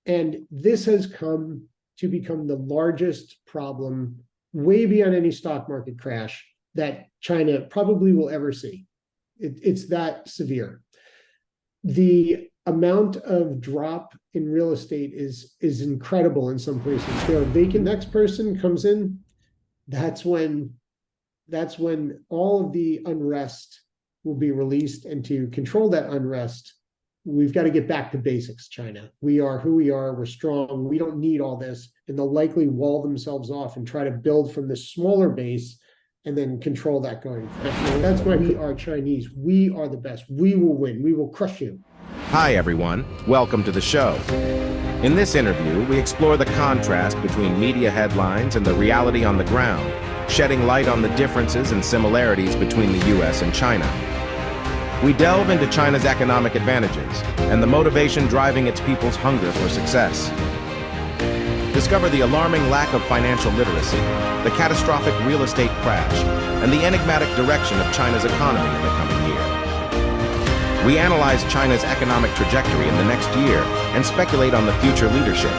And this has come to become the largest problem, way beyond any stock market crash, that China probably will ever see. It's that severe. The amount of drop in real estate is incredible in some places. There are vacant. Next person comes in, that's when all of the unrest will be released. And to control that unrest, we've got to get back to basics, China. We are who we are. We're strong. We don't need all this. And they'll likely wall themselves off and try to build from this smaller base and then control that going forward. That's why we are Chinese. We are the best. We will win. We will crush you. Hi, everyone. Welcome to the show. In this interview, we explore the contrast between media headlines and the reality on the ground, shedding light on the differences and similarities between the U.S. and China. We delve into China's economic advantages and the motivation driving its people's hunger for success. Discover the alarming lack of financial literacy, the catastrophic real estate crash, and the enigmatic direction of China's economy in the coming year. We analyze China's economic trajectory in the next year and speculate on the future leadership.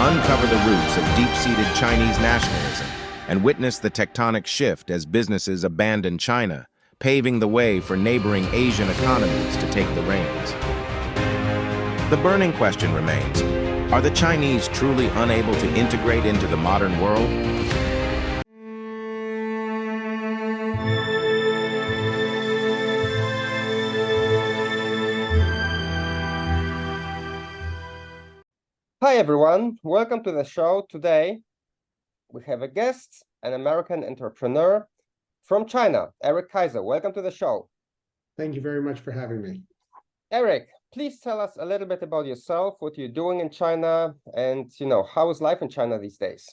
Uncover the roots of deep-seated Chinese nationalism and witness the tectonic shift as businesses abandon China, paving the way for neighboring Asian economies to take the reins. The burning question remains, are the Chinese truly unable to integrate into the modern world? Hi everyone, welcome to the show. Today we have a guest, an American entrepreneur from China, Erik Kaiser. Welcome to the show. Thank you very much for having me. Erik, please tell us a little bit about yourself, what you're doing in China, and how is life in China these days?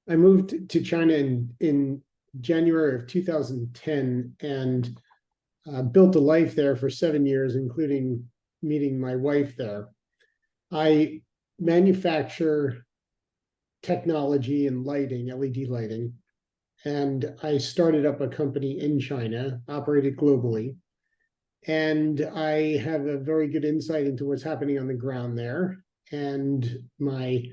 I moved to China in January of 2010 and built a life there for 7 years, including meeting my wife there. I manufacture technology and lighting, LED lighting, and I started up a company in China, operated globally, and I have a very good insight into what's happening on the ground there. And my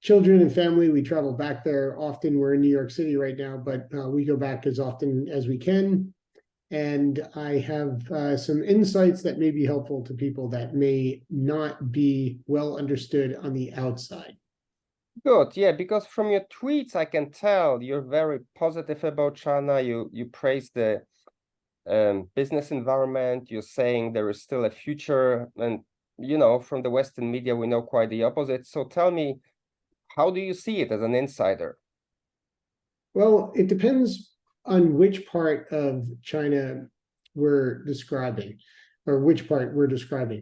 children and family, we travel back there often. We're in New York City right now, but we go back as often as we can. And I have some insights that may be helpful to people that may not be well understood on the outside. Good, yeah, because from your tweets, I can tell you're very positive about China. You praise the business environment. You're saying there is still a future. And, from the Western media, we know quite the opposite. So tell me, how do you see it as an insider? Well, it depends on which part of China we're describing, or which part we're describing.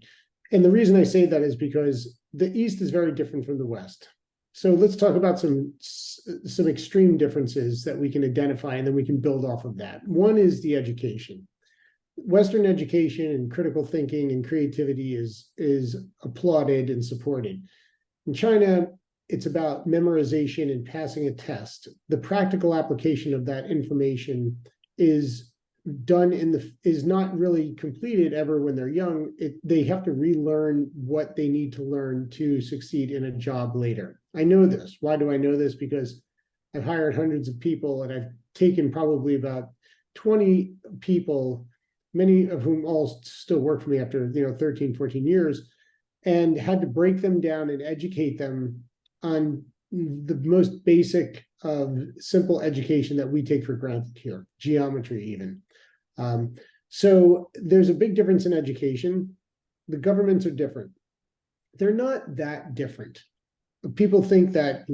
And the reason I say that is because the East is very different from the West. So let's talk about some extreme differences that we can identify, and then we can build off of that. One is the education. Western education and critical thinking and creativity is applauded and supported. In China, it's about memorization and passing a test. The practical application of that information is not really completed ever when they're young. They have to relearn what they need to learn to succeed in a job later. I know this. Why do I know this? Because I've hired hundreds of people, and I've taken probably about 20 people, many of whom all still work for me after 13, 14 years, and had to break them down and educate them on the most basic of simple education that we take for granted here, geometry even. So there's a big difference in education. The governments are different. They're not that different. People think that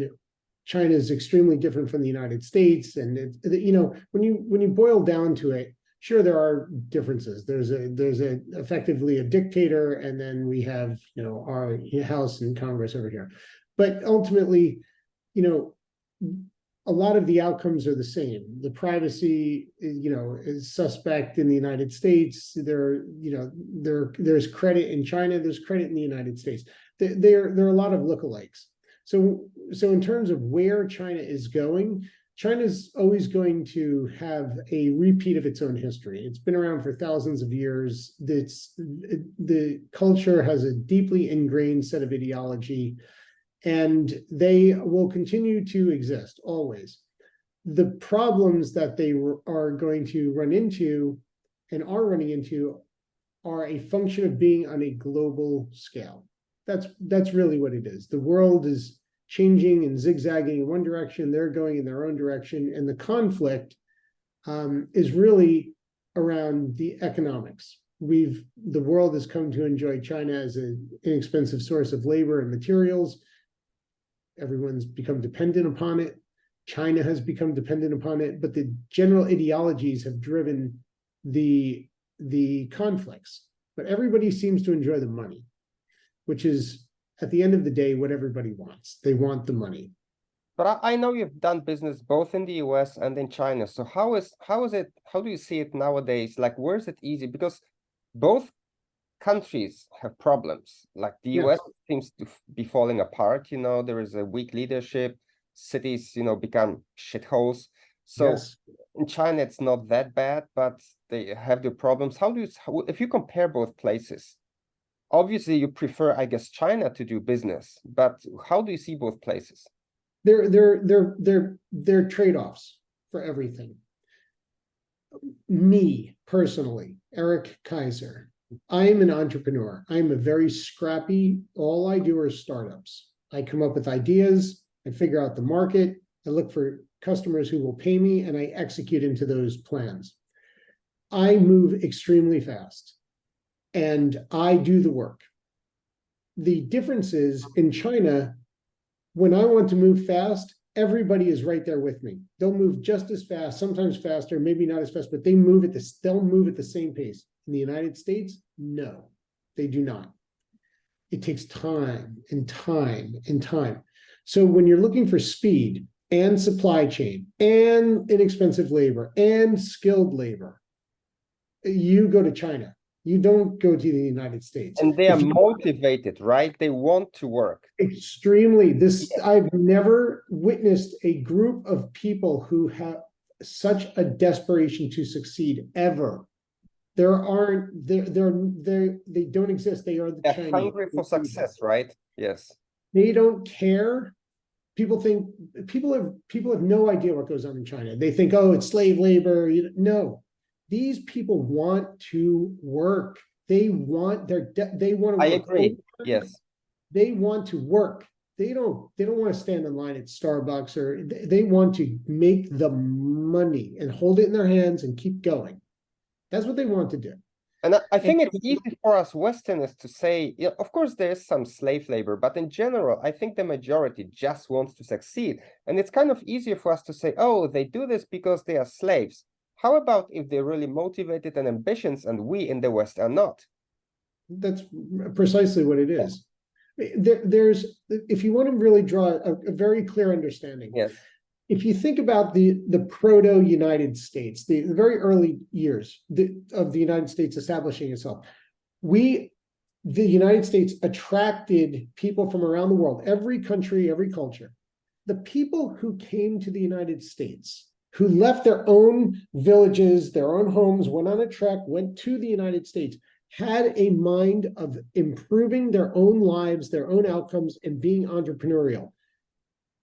China is extremely different from the United States, and when you boil down to it, sure there are differences. There's effectively a dictator, and then we have our House and Congress over here. But ultimately, a lot of the outcomes are the same. The privacy, is suspect in the United States. There's credit in China. There's credit in the United States. There are a lot of lookalikes. So in terms of where China is going, China's always going to have a repeat of its own history. It's been around for thousands of years. The culture has a deeply ingrained set of ideology, and they will continue to exist always. The problems that they are going to run into and are running into are a function of being on a global scale. That's really what it is. The world is changing and zigzagging in one direction, they're going in their own direction, and the conflict is really around the economics. The world has come to enjoy China as an inexpensive source of labor and materials. Everyone's become dependent upon it. China has become dependent upon it, but the general ideologies have driven the conflicts. But everybody seems to enjoy the money, which is, at the end of the day, what everybody wants. They want the money. But I know you've done business both in the US and in China. So how do you see it nowadays? Like, where is it easy? Because both countries have problems. Like the US seems to be falling apart. There is a weak leadership. Cities, become shitholes. So in China, it's not that bad, but they have their problems. If you compare both places, obviously you prefer, I guess, China to do business, but how do you see both places? They're trade-offs for everything. Me personally, Erik Kaiser, I am an entrepreneur. I'm a very scrappy, all I do are startups. I come up with ideas, I figure out the market, I look for customers who will pay me, and I execute into those plans. I move extremely fast, and I do the work. The difference is, in China, when I want to move fast, everybody is right there with me. They'll move just as fast, sometimes faster, maybe not as fast, but they'll move at the same pace. In the United States, no, they do not. It takes time and time and time. So when you're looking for speed and supply chain and inexpensive labor and skilled labor, you go to China. You don't go to the United States. And they are motivated, right? They want to work. Extremely. I've never witnessed a group of people who have such a desperation to succeed ever. They don't exist. They are the They're Chinese. hungry for success, right? Yes. They don't care. People have no idea what goes on in China. They think, oh, it's slave labor. No. These people want to work. They want to work. I agree. Yes. They want to work. They don't want to stand in line at Starbucks, or they want to make the money and hold it in their hands and keep going. That's what they want to do. And I think it's easy for us Westerners to say, of course, there is some slave labor, but in general, I think the majority just wants to succeed. And it's kind of easier for us to say, oh, they do this because they are slaves. How about if they're really motivated and ambitious, and we in the West are not? That's precisely what it is. If you want to really draw a very clear understanding, yes. If you think about the proto-United States, the very early years of the United States establishing itself, the United States attracted people from around the world, every country, every culture. The people who came to the United States, who left their own villages, their own homes, went on a trek, went to the United States, had a mind of improving their own lives, their own outcomes, and being entrepreneurial.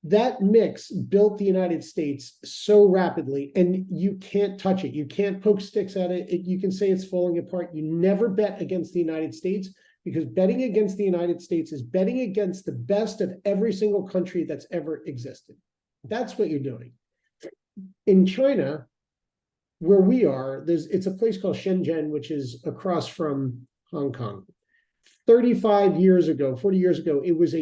That mix built the United States so rapidly, and you can't touch it. You can't poke sticks at it. You can say it's falling apart. You never bet against the United States, because betting against the United States is betting against the best of every single country that's ever existed. That's what you're doing. In China, where we are, it's a place called Shenzhen, which is across from Hong Kong. 35 years ago, 40 years ago, it was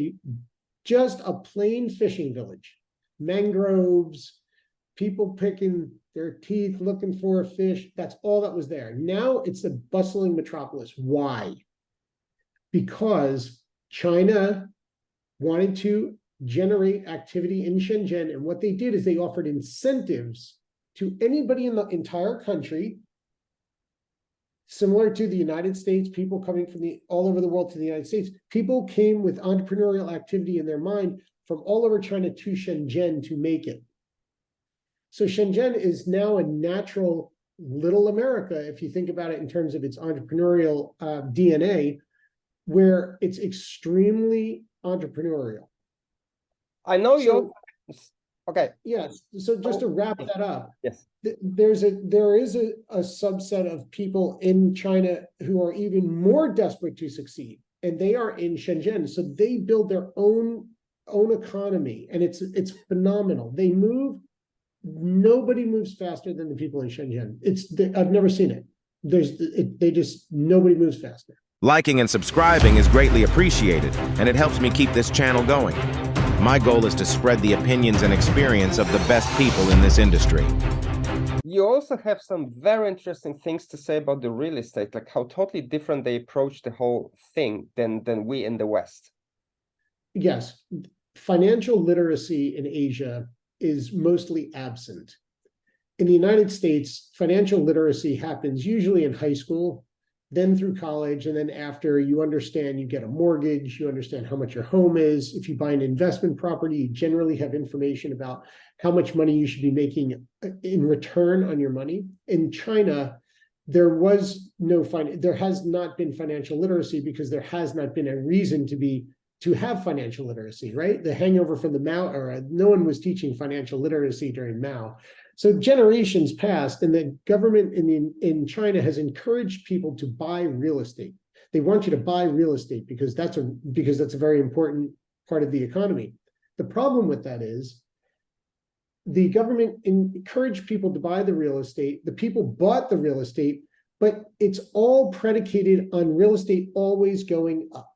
just a plain fishing village. Mangroves, people picking their teeth, looking for a fish. That's all that was there. Now it's a bustling metropolis. Why? Because China wanted to generate activity in Shenzhen, and what they did is they offered incentives to anybody in the entire country, similar to the United States, people coming from all over the world to the United States. People came with entrepreneurial activity in their mind from all over China to Shenzhen to make it. So Shenzhen is now a natural little America, if you think about it in terms of its entrepreneurial DNA, where it's extremely entrepreneurial. I know So, okay. yes. So just to wrap that up, Yes. there is a subset of people in China who are even more desperate to succeed, and they are in Shenzhen. So they build their own economy, and it's phenomenal. They move. Nobody moves faster than the people in Shenzhen. I've never seen it. Nobody moves faster. Liking and subscribing is greatly appreciated, and it helps me keep this channel going. My goal is to spread the opinions and experience of the best people in this industry. You also have some very interesting things to say about the real estate, like how totally different they approach the whole thing than we in the West. Yes, financial literacy in Asia is mostly absent. In the United States, financial literacy happens usually in high school, then through college, and then after you understand, you get a mortgage, you understand how much your home is. If you buy an investment property, you generally have information about how much money you should be making in return on your money. In China, there has not been financial literacy because there has not been a reason to have financial literacy, right? The hangover from the Mao era, no one was teaching financial literacy during Mao. So generations passed, and the government in China has encouraged people to buy real estate. They want you to buy real estate because that's a very important part of the economy. The problem with that is the government encouraged people to buy the real estate. The people bought the real estate, but it's all predicated on real estate always going up.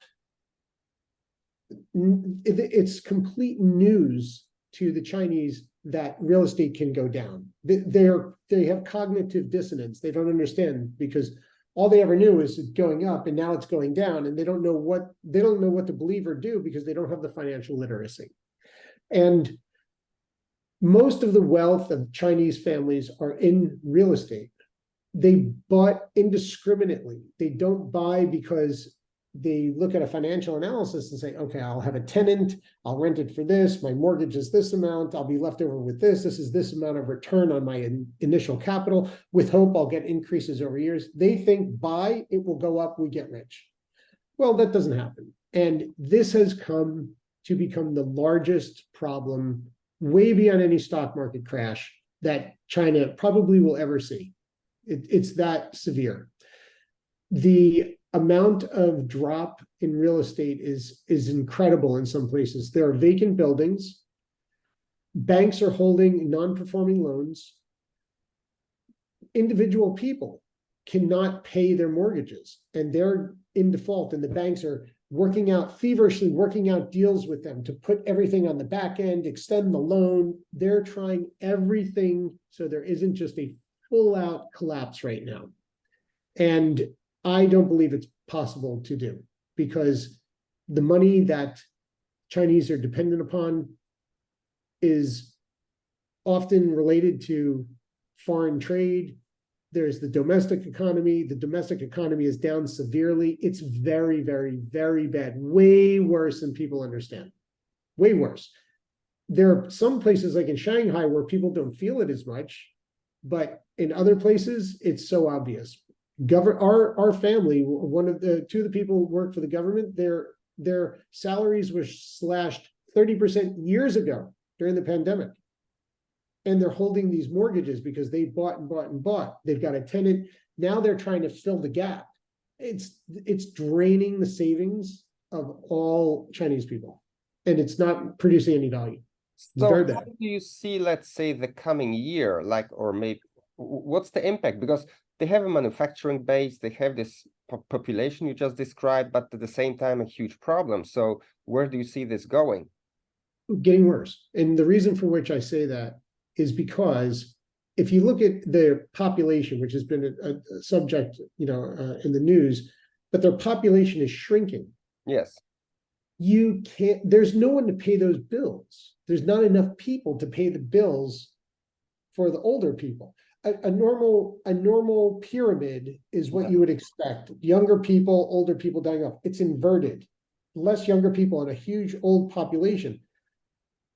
It's complete news to the Chinese that real estate can go down. They have cognitive dissonance. They don't understand because all they ever knew is going up, and now it's going down, and they don't know what to believe or do because they don't have the financial literacy. And most of the wealth of Chinese families are in real estate. They bought indiscriminately. They don't buy because they look at a financial analysis and say, okay, I'll have a tenant, I'll rent it for this, my mortgage is this amount, I'll be left over with this is this amount of return on my initial capital, with hope I'll get increases over years. They think buy, it will go up, we get rich. Well, that doesn't happen. And this has come to become the largest problem, way beyond any stock market crash, that China probably will ever see. It's that severe. The amount of drop in real estate is incredible in some places. There are vacant buildings. Banks are holding non-performing loans. Individual people cannot pay their mortgages, and they're in default, and the banks are feverishly working out deals with them to put everything on the back end, extend the loan. They're trying everything so there isn't just a full-out collapse right now. And I don't believe it's possible to do, because the money that Chinese are dependent upon is often related to foreign trade. There's the domestic economy. The domestic economy is down severely. It's very, very, very bad. Way worse than people understand. Way worse. There are some places like in Shanghai where people don't feel it as much, but in other places, it's so obvious. Our family, two of the people who work for the government, their salaries were slashed 30% years ago during the pandemic. And they're holding these mortgages because they bought and bought and bought. They've got a tenant. Now they're trying to fill the gap. It's draining the savings of all Chinese people, and it's not producing any value. So how do you see, let's say, the coming year, or maybe what's the impact? Because they have a manufacturing base, they have this population you just described, but at the same time, a huge problem. So where do you see this going? Getting worse. And the reason for which I say that is because if you look at their population, which has been a subject, in the news, but their population is shrinking. Yes. There's no one to pay those bills. There's not enough people to pay the bills for the older people. A normal pyramid is what you would expect. Younger people, older people dying off. It's inverted. Less younger people and a huge old population.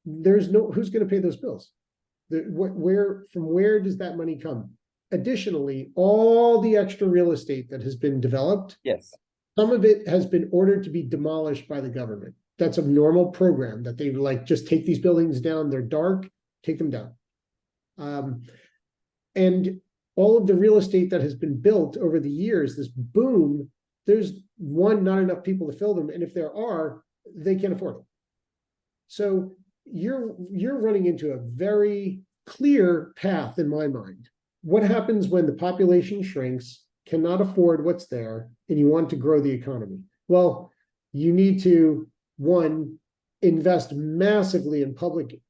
Who's going to pay those bills? Where does that money come? Additionally, all the extra real estate that has been developed, Yes. some of it has been ordered to be demolished by the government. That's a normal program that they like, just take these buildings down. They're dark, take them down. And all of the real estate that has been built over the years, this boom, there's not enough people to fill them. And if there are, they can't afford it. So you're running into a very clear path in my mind. What happens when the population shrinks, cannot afford what's there, and you want to grow the economy? Well, you need to, one, invest massively in public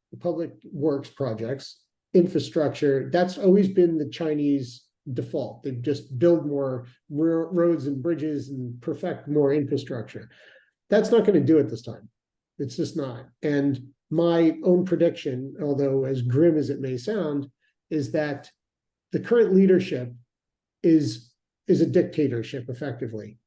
works projects, infrastructure. That's always been the Chinese default. They just build more roads and bridges and perfect more infrastructure. That's not going to do it this time. It's just not. And my own prediction, although as grim as it may sound, is that the current leadership is a dictatorship, effectively.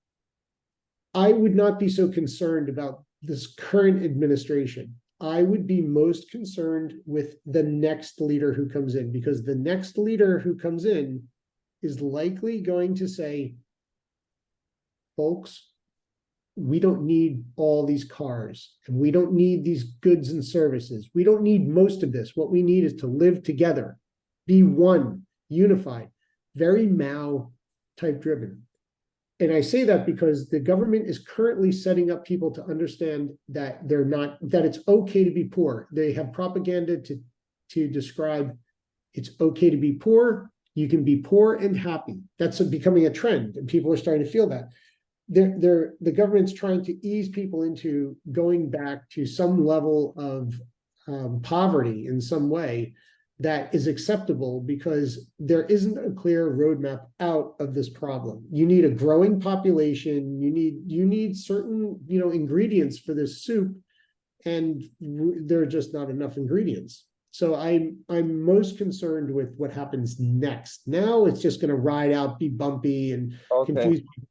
I would not be so concerned about this current administration. I would be most concerned with the next leader who comes in, because the next leader who comes in is likely going to say, folks, we don't need all these cars, and we don't need these goods and services. We don't need most of this. What we need is to live together, be one, unified, very Mao type driven. And I say that because the government is currently setting up people to understand that that it's okay to be poor. They have propaganda to describe it's okay to be poor. You can be poor and happy. That's becoming a trend, and people are starting to feel that. The government's trying to ease people into going back to some level of poverty in some way that is acceptable, because there isn't a clear roadmap out of this problem. You need a growing population. You need certain ingredients for this soup, and there are just not enough ingredients. So I'm most concerned with what happens next. Now it's just going to ride out, be bumpy, and confuse people.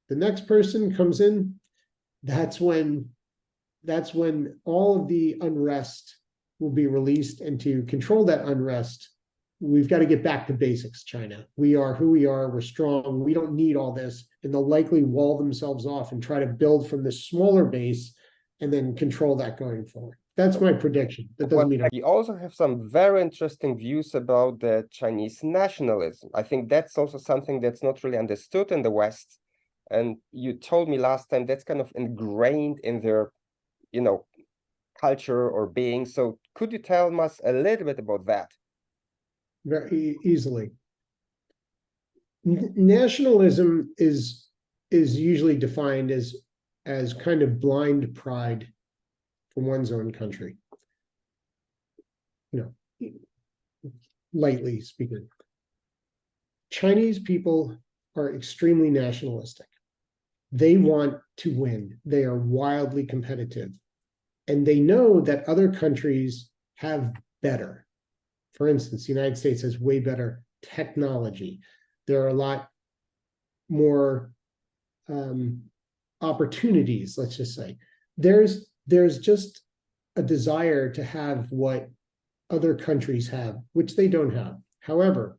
The next person comes in, that's when all of the unrest will be released. And to control that unrest, we've got to get back to basics, China. We are who we are, we're strong, we don't need all this. And they'll likely wall themselves off and try to build from this smaller base and then control that going forward. That's my prediction. That doesn't mean you also have some very interesting views about the Chinese nationalism. I think that's also something that's not really understood in the West. And you told me last time that's kind of ingrained in their, culture or being. So could you tell us a little bit about that? Very easily. Nationalism is usually defined as kind of blind pride for one's own country. Lightly speaking. Chinese people are extremely nationalistic. They want to win. They are wildly competitive. And they know that other countries have better. For instance, the United States has way better technology. There are a lot more opportunities, let's just say. There's just a desire to have what other countries have, which they don't have. However,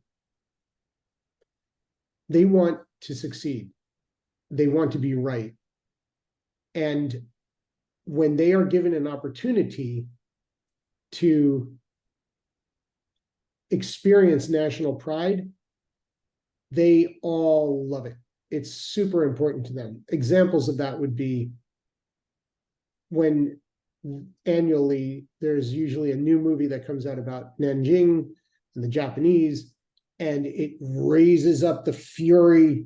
they want to succeed. They want to be right. And when they are given an opportunity to experience national pride, they all love it. It's super important to them. Examples of that would be when annually there's usually a new movie that comes out about Nanjing and the Japanese, and it raises up the fury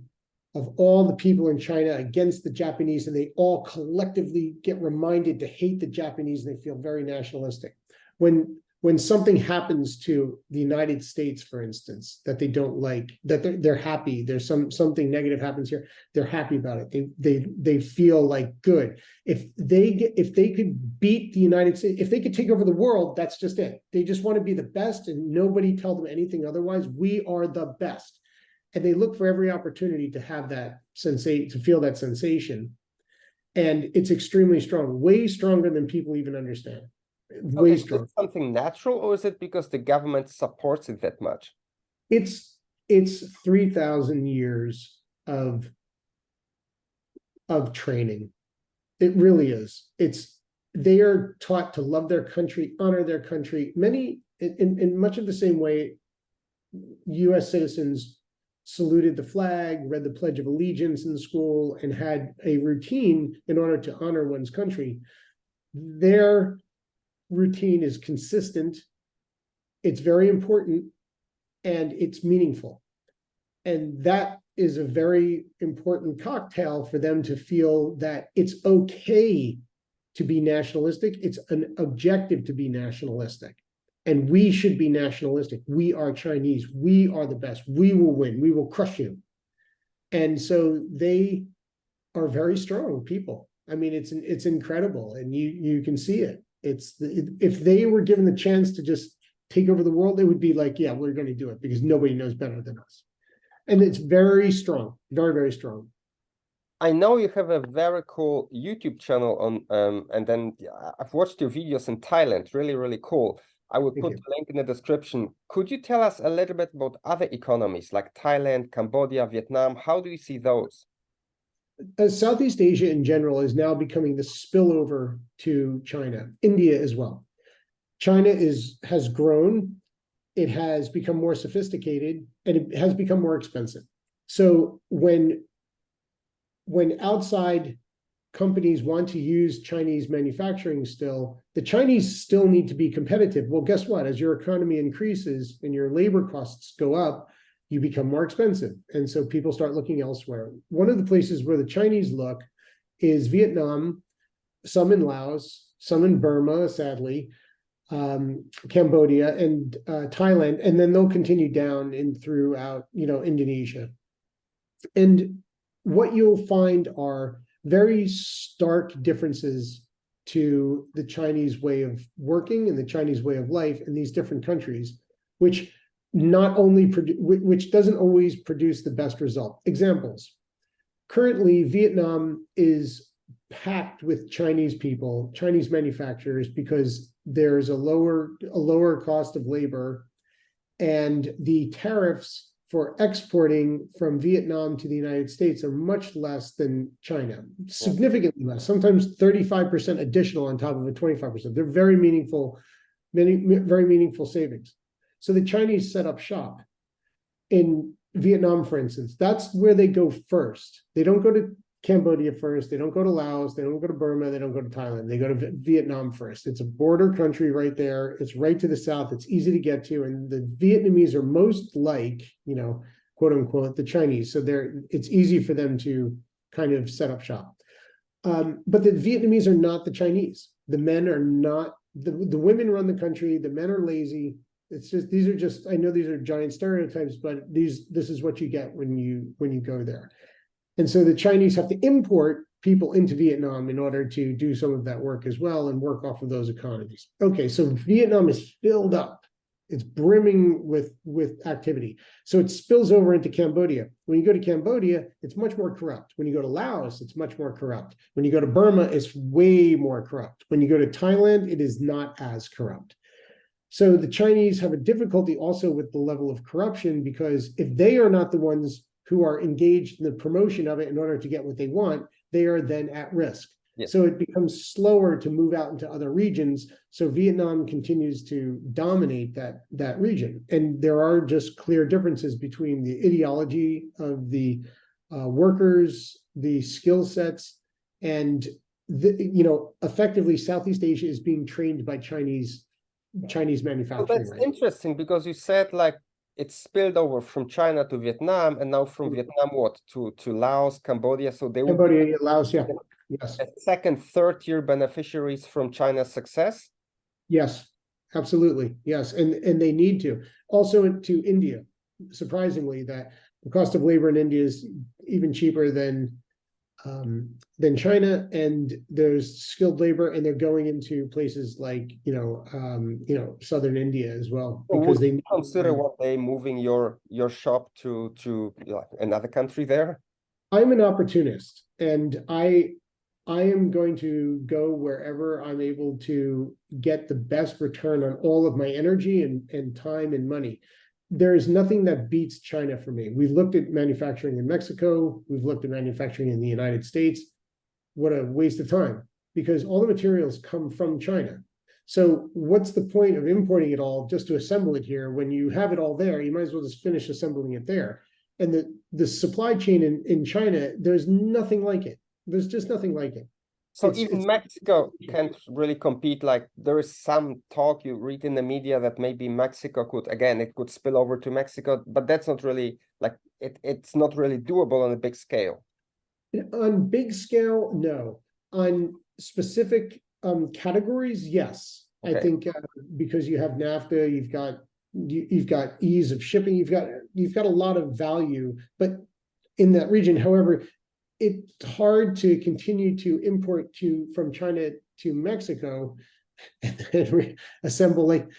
of all the people in China against the Japanese, and they all collectively get reminded to hate the Japanese, and they feel very nationalistic. When something happens to the United States, for instance, that they don't like, that they're happy, there's something negative happens here, they're happy about it. They feel like good. If they could beat the United States, if they could take over the world, that's just it. They just want to be the best, and nobody tell them anything otherwise. We are the best. And they look for every opportunity to have that sensation, to feel that sensation. And it's extremely strong, way stronger than people even understand. way Is strong. it something natural, or is it because the government supports it that much? It's 3,000 years of training. It really is. They are taught to love their country, honor their country. Many, in much of the same way, US citizens saluted the flag, read the Pledge of Allegiance in school, and had a routine in order to honor one's country. Their routine is consistent, it's very important, and it's meaningful. And that is a very important cocktail for them to feel that it's okay to be nationalistic. It's an objective to be nationalistic. And we should be nationalistic. We are Chinese. We are the best. We will win. We will crush you. And so they are very strong people. I mean, it's incredible, and you can see it. If they were given the chance to just take over the world, it would be like, yeah, we're going to do it because nobody knows better than us. And it's very strong, very, very strong. I know you have a very cool YouTube channel on, and then I've watched your videos in Thailand. Really, really cool. I will put the link in the description. Could you tell us a little bit about other economies like Thailand, Cambodia, Vietnam? How do you see those? Southeast Asia in general is now becoming the spillover to China, India as well. China has grown, it has become more sophisticated, and it has become more expensive. So when outside companies want to use Chinese manufacturing still, the Chinese still need to be competitive. Well, guess what? As your economy increases and your labor costs go up, you become more expensive. And so people start looking elsewhere. One of the places where the Chinese look is Vietnam, some in Laos, some in Burma, sadly, Cambodia and Thailand, and then they'll continue down and throughout, Indonesia. And what you'll find are very stark differences to the Chinese way of working and the Chinese way of life in these different countries, which which doesn't always produce the best result. Examples. Currently, Vietnam is packed with Chinese people, Chinese manufacturers, because there's a lower cost of labor, and the tariffs for exporting from Vietnam to the United States are much less than China, significantly less, sometimes 35% additional on top of a 25%. They're very meaningful savings. So the Chinese set up shop in Vietnam, for instance. That's where they go first. They don't go to Cambodia first. They don't go to Laos. They don't go to Burma. They don't go to Thailand. They go to Vietnam first. It's a border country right there. It's right to the south. It's easy to get to. And the Vietnamese are most like, quote unquote, the Chinese. So it's easy for them to kind of set up shop. But the Vietnamese are not the Chinese. The men are not, the women run the country. The men are lazy. It's just, I know these are giant stereotypes, but this is what you get when you go there. And so the Chinese have to import people into Vietnam in order to do some of that work as well and work off of those economies. Okay, so Vietnam is filled up. It's brimming with activity. So it spills over into Cambodia. When you go to Cambodia, it's much more corrupt. When you go to Laos, it's much more corrupt. When you go to Burma, it's way more corrupt. When you go to Thailand, it is not as corrupt. So the Chinese have a difficulty also with the level of corruption, because if they are not the ones who are engaged in the promotion of it in order to get what they want, they are then at risk. Yes. So it becomes slower to move out into other regions. So Vietnam continues to dominate that region. And there are just clear differences between the ideology of the workers, the skill sets, and effectively Southeast Asia is being trained by Chinese manufacturing. Well, that's interesting, because you said it spilled over from China to Vietnam, and now from Vietnam to Laos, Cambodia. So they will be Laos, yeah. Yes. Second, third tier beneficiaries from China's success. Yes, absolutely. Yes. And they need to. Also to India, surprisingly, that the cost of labor in India is even cheaper than China, and there's skilled labor, and they're going into places like southern India as well, because they consider one day moving your shop to another country there. I'm an opportunist, and I I am going to go wherever I'm able to get the best return on all of my energy and time and money. There is nothing that beats China for me. We've looked at manufacturing in Mexico. We've looked at manufacturing in the United States. What a waste of time, because all the materials come from China. So what's the point of importing it all just to assemble it here? When you have it all there, you might as well just finish assembling it there. And the supply chain in China, there's nothing like it. There's just nothing like it. So even Mexico can't really compete. Like there is some talk you read in the media that maybe Mexico could, again, it could spill over to Mexico, but that's not really like it's not really doable on a big scale. On big scale, no. On specific categories, yes. Okay. I think because you have NAFTA, you've got ease of shipping, you've got a lot of value, but in that region, however, it's hard to continue to import from China to Mexico and then assemble. Like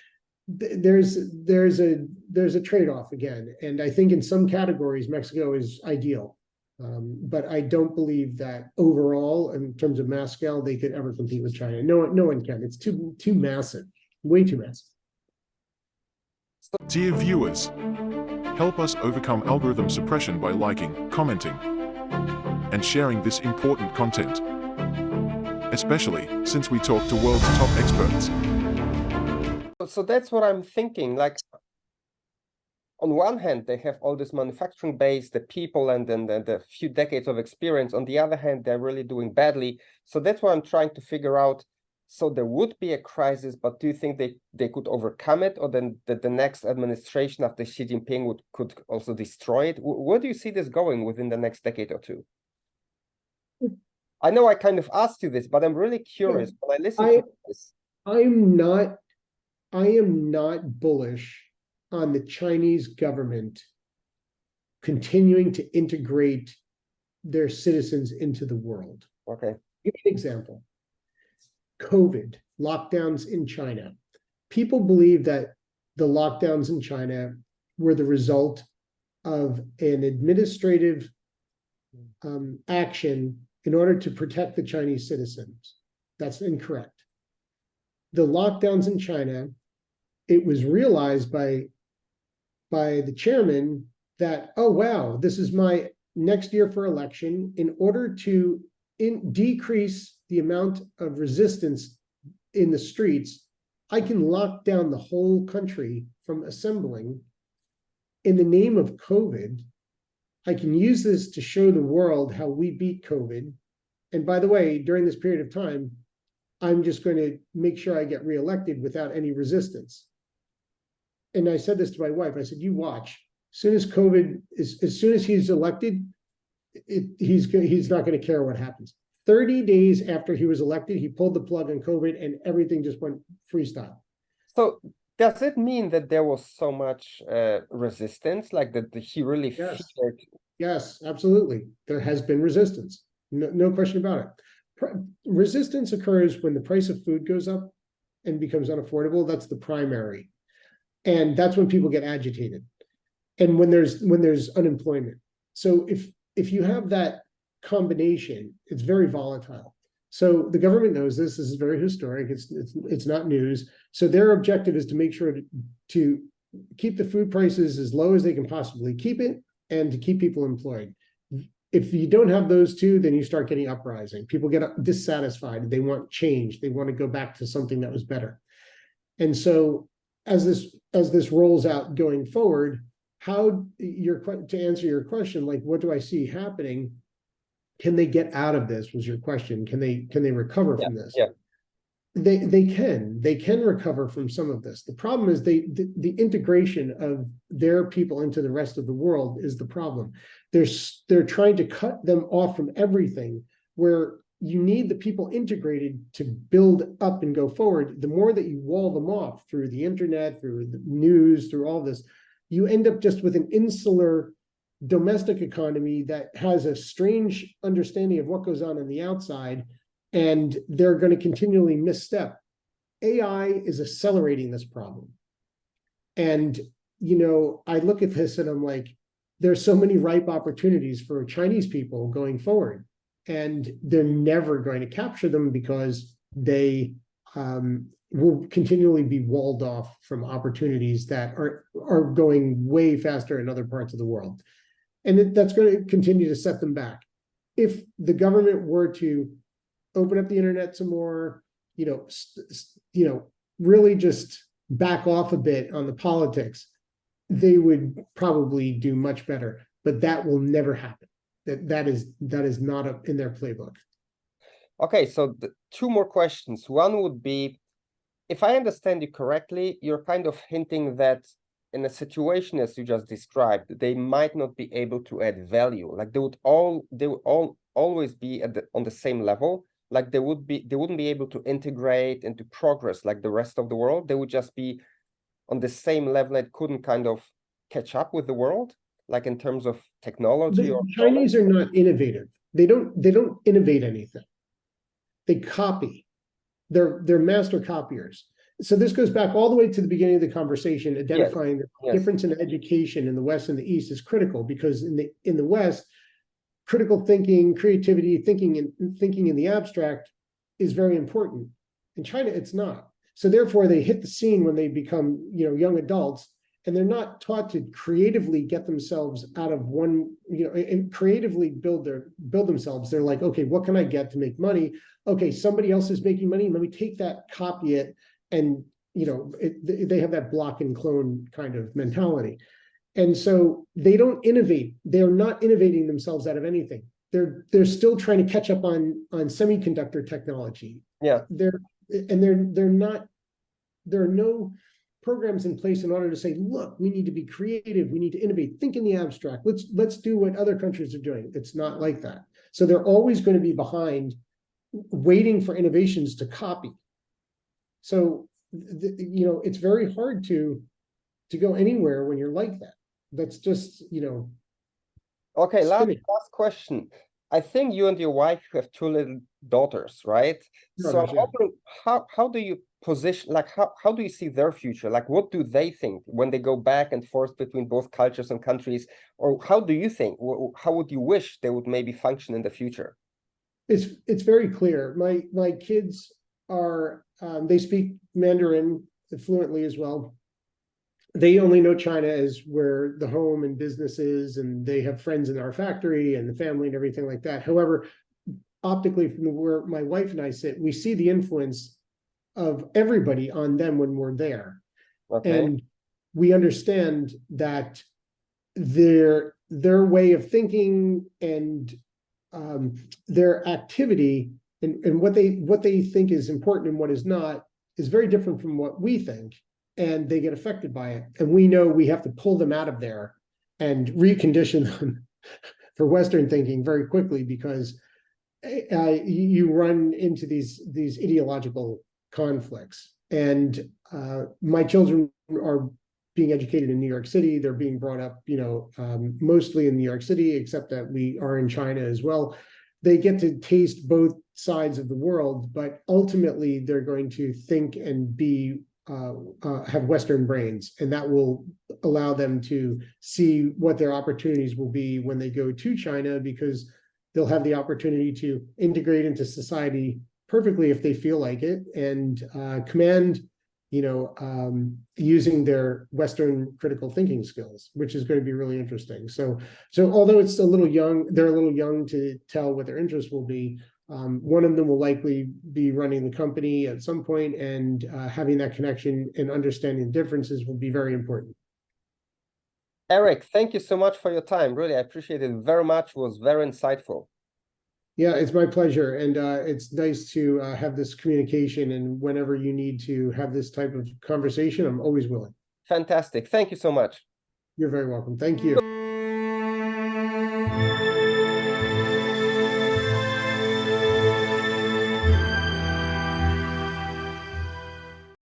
there's a trade-off again, and I think in some categories Mexico is ideal, but I don't believe that overall, in terms of mass scale, they could ever compete with China. No one can. It's too massive, way too massive. Dear viewers, help us overcome algorithm suppression by liking, commenting, and sharing this important content, especially since we talk to world's top experts. So that's what I'm thinking. Like, on one hand, they have all this manufacturing base, the people, and then the few decades of experience. On the other hand, they're really doing badly. So that's what I'm trying to figure out. So there would be a crisis, but do you think they could overcome it, or then the next administration after Xi Jinping could also destroy it? Where do you see this going within the next decade or two? I know I kind of asked you this, but I'm really curious when I listen to this. I am not bullish on the Chinese government continuing to integrate their citizens into the world. Okay. Give me an example. COVID, lockdowns in China. People believe that the lockdowns in China were the result of an administrative action in order to protect the Chinese citizens. That's incorrect. The lockdowns in China, it was realized by the chairman that, oh, wow, this is my next year for election. In order to decrease the amount of resistance in the streets, I can lock down the whole country from assembling in the name of COVID. I can use this to show the world how we beat COVID. And by the way, during this period of time, I'm just going to make sure I get reelected without any resistance. And I said this to my wife. I said, you watch. As soon as he's elected, he's not going to care what happens. 30 days after he was elected, he pulled the plug on COVID and everything just went freestyle. So does it mean that there was so much resistance, like that he really feared? Yes, absolutely. There has been resistance. No question about it. Resistance occurs when the price of food goes up and becomes unaffordable. That's the primary. And that's when people get agitated. And when there's unemployment. So if you have that combination, it's very volatile. So the government knows this is very historic. It's not news. So their objective is to make sure to keep the food prices as low as they can possibly keep it, and to keep people employed. If you don't have those two, then you start getting uprising. People get dissatisfied. They want change. They want to go back to something that was better. And so as this rolls out going forward, to answer your question, like, what do I see happening? Can they get out of this, was your question. Can they recover from this? Yeah. They can recover from some of this. The problem is the integration of their people into the rest of the world is the problem. They're trying to cut them off from everything, where you need the people integrated to build up and go forward. The more that you wall them off through the internet, through the news, through all this, you end up just with an insular domestic economy that has a strange understanding of what goes on the outside, and they're going to continually misstep. AI is accelerating this problem. And, I look at this and I'm like, there's so many ripe opportunities for Chinese people going forward. and they're never going to capture them because they will continually be walled off from opportunities that are going way faster in other parts of the world. And that's going to continue to set them back. If the government were to open up the internet some more, really just back off a bit on the politics, they would probably do much better. But that will never happen. That is not in their playbook. Okay, so two more questions. One would be, if I understand you correctly, you're kind of hinting that in a situation as you just described, they might not be able to add value. Like they would always be on the same level. Like they wouldn't be able to integrate and to progress like the rest of the world. They would just be on the same level and couldn't kind of catch up with the world, like in terms of technology. The Chinese are not innovative. They don't innovate anything. They copy. They're master copiers. So this goes back all the way to the beginning of the conversation, identifying the difference in education in the West and the East is critical, because in the West, critical thinking, creativity, thinking in the abstract is very important. In China, it's not. So therefore, they hit the scene when they become young adults, and they're not taught to creatively get themselves out of one, and creatively build themselves. They're like, okay, what can I get to make money? Okay, somebody else is making money. Let me take that, copy it. And, they have that block and clone kind of mentality. And so they don't innovate. They're not innovating themselves out of anything. They're still trying to catch up on semiconductor technology. Yeah. There are no programs in place in order to say, look, we need to be creative. We need to innovate, think in the abstract. Let's do what other countries are doing. It's not like that. So they're always going to be behind, waiting for innovations to copy. So, it's very hard to go anywhere when you're like that. That's just, Okay, spinning. last question. I think you and your wife have two little daughters, right? So I'm wondering, how do you position, like how do you see their future? Like what do they think when they go back and forth between both cultures and countries? Or how do you think, how would you wish they would maybe function in the future? It's very clear. My kids are they speak Mandarin fluently as well. They only know China as where the home and business is, and they have friends in our factory and the family and everything like that. However, optically, from where my wife and I sit, we see the influence of everybody on them when we're there. Okay. And we understand that their way of thinking and their activity and what they think is important and what is not is very different from what we think, and they get affected by it. And we know we have to pull them out of there and recondition them for Western thinking very quickly, because you run into these ideological conflicts. And my children are being educated in New York City. They're being brought up, mostly in New York City, except that we are in China as well. They get to taste both sides of the world, but ultimately they're going to think and be have Western brains, and that will allow them to see what their opportunities will be when they go to China, because they'll have the opportunity to integrate into society perfectly if they feel like it, and command, using their Western critical thinking skills, which is going to be really interesting. So although it's a little young, they're a little young to tell what their interests will be. One of them will likely be running the company at some point, and having that connection and understanding differences will be very important. Erik, thank you so much for your time. Really, I appreciate it very much. It was very insightful. Yeah, it's my pleasure. And it's nice to have this communication. And whenever you need to have this type of conversation, I'm always willing. Fantastic. Thank you so much. You're very welcome. Thank you.